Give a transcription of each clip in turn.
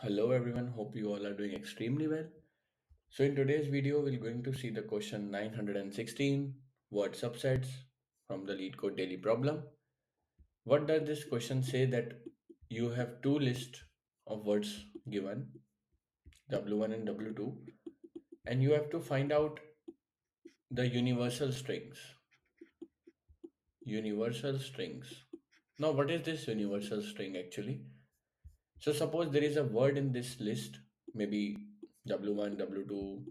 Hello everyone, hope you all are doing extremely well. So in today's video, we're going to see the question 916, word subsets from the Leetcode daily problem. What does this question say? That you have two lists of words given, W1 and W2, and you have to find out the universal strings. Universal strings. Now what is this universal string actually? So suppose there is a word in this list, maybe W1, W2,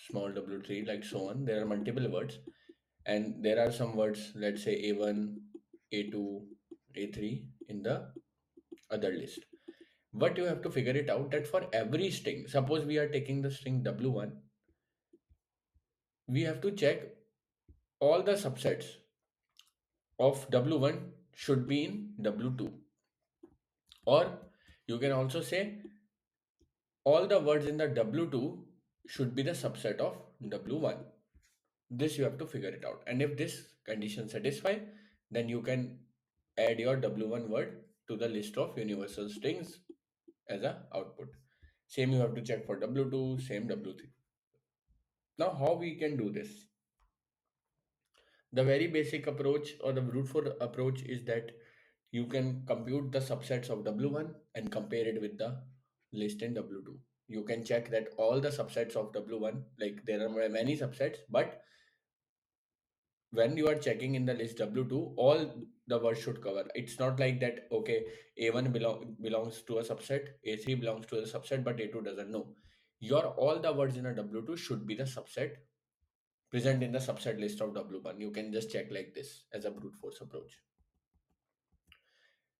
small w3, like so on. There are multiple words, and there are some words, let's say A1, A2, A3 in the other list. But you have to figure it out that for every string, suppose we are taking the string W1, we have to check all the subsets of W1 should be in W2. Or you can also say all the words in the W2 should be the subset of W1. This you have to figure it out. And if this condition satisfy, then you can add your W1 word to the list of universal strings as a output. Same you have to check for W2, same W3. Now how we can do this? The very basic approach or the brute force approach is that you can compute the subsets of W1 and compare it with the list in W2. You can check that all the subsets of W1, like there are many subsets, but when you are checking in the list W2, all the words should cover. It's not like that, okay, A1 belongs to a subset, A3 belongs to a subset, but A2 doesn't know. Your all the words in a W2 should be the subset present in the subset list of W1. You can just check like this as a brute force approach.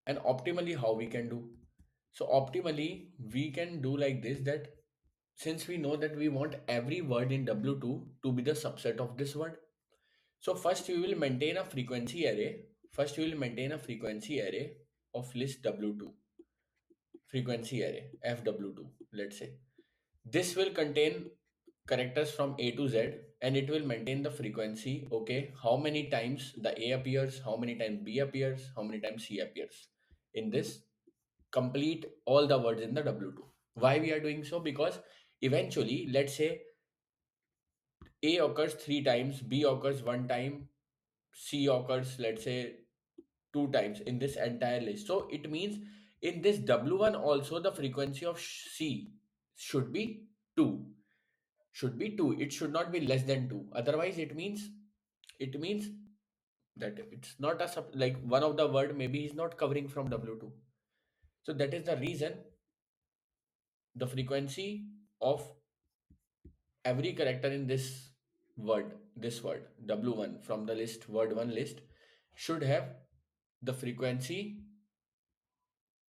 And optimally, how we can do? So optimally, we can do like this, that since we know that we want every word in W2 to be the subset of this word, so first we will maintain a frequency array. First we will maintain a frequency array of list W2, frequency array FW2, let's say. This will contain characters from A to Z, and it will maintain the frequency. Okay, how many times the A appears, how many times B appears, how many times C appears in this complete all the words in the W2. Why we are doing so? Because eventually, let's say A occurs three times, B occurs one time, C occurs, let's say, two times in this entire list. So it means in this W1 also the frequency of C should be 2. Should be 2. It should not be less than 2. Otherwise it means that it's not a like one of the word maybe is not covering from W2. So that is the reason the frequency of every character in this word W1 from the list word 1 list should have the frequency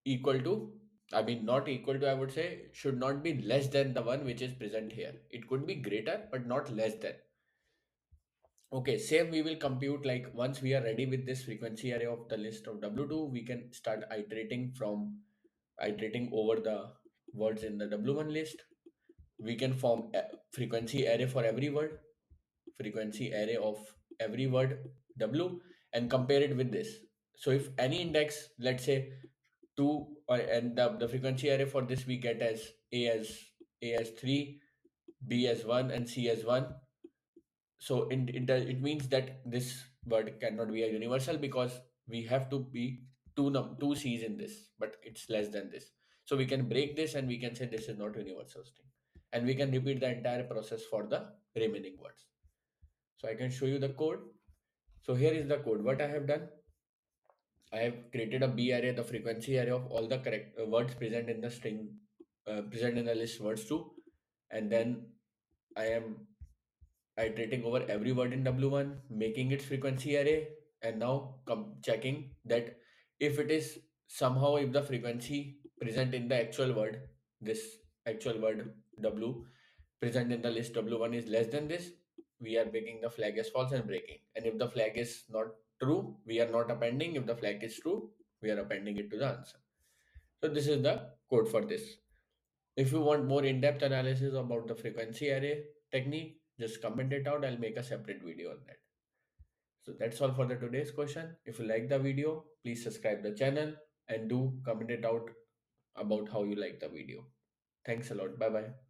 equal to, I mean not equal to, I would say should not be less than the one which is present here. It could be greater but not less than. Okay, same we will compute, like once we are ready with this frequency array of the list of W2, we can start iterating over the words in the W1 list. We can form a frequency array for every word, frequency array of every word W, and compare it with this. So if any index, let's say 2, or and the frequency array for this we get as a as 3, B as 1, and C as 1. So it means that this word cannot be a universal because we have to be two C's in this, but it's less than this. So we can break this and we can say this is not universal string, and we can repeat the entire process for the remaining words. So I can show you the code. So here is the code. What I have done, I have created a B array, the frequency array of all the correct words present in the string, present in the list words too, and then I am iterating over every word in W1, making its frequency array, and now checking that if it is somehow, if the frequency present in the actual word, this actual word W present in the list W1 is less than this, we are making the flag as false and breaking. And if the flag is not true, we are not appending. If the flag is true, we are appending it to the answer. So this is the code for this. If you want more in-depth analysis about the frequency array technique, just comment it out. I'll make a separate video on that. So that's all for the today's question. If you like the video, please subscribe the channel and do comment it out about how you like the video. Thanks a lot. Bye bye.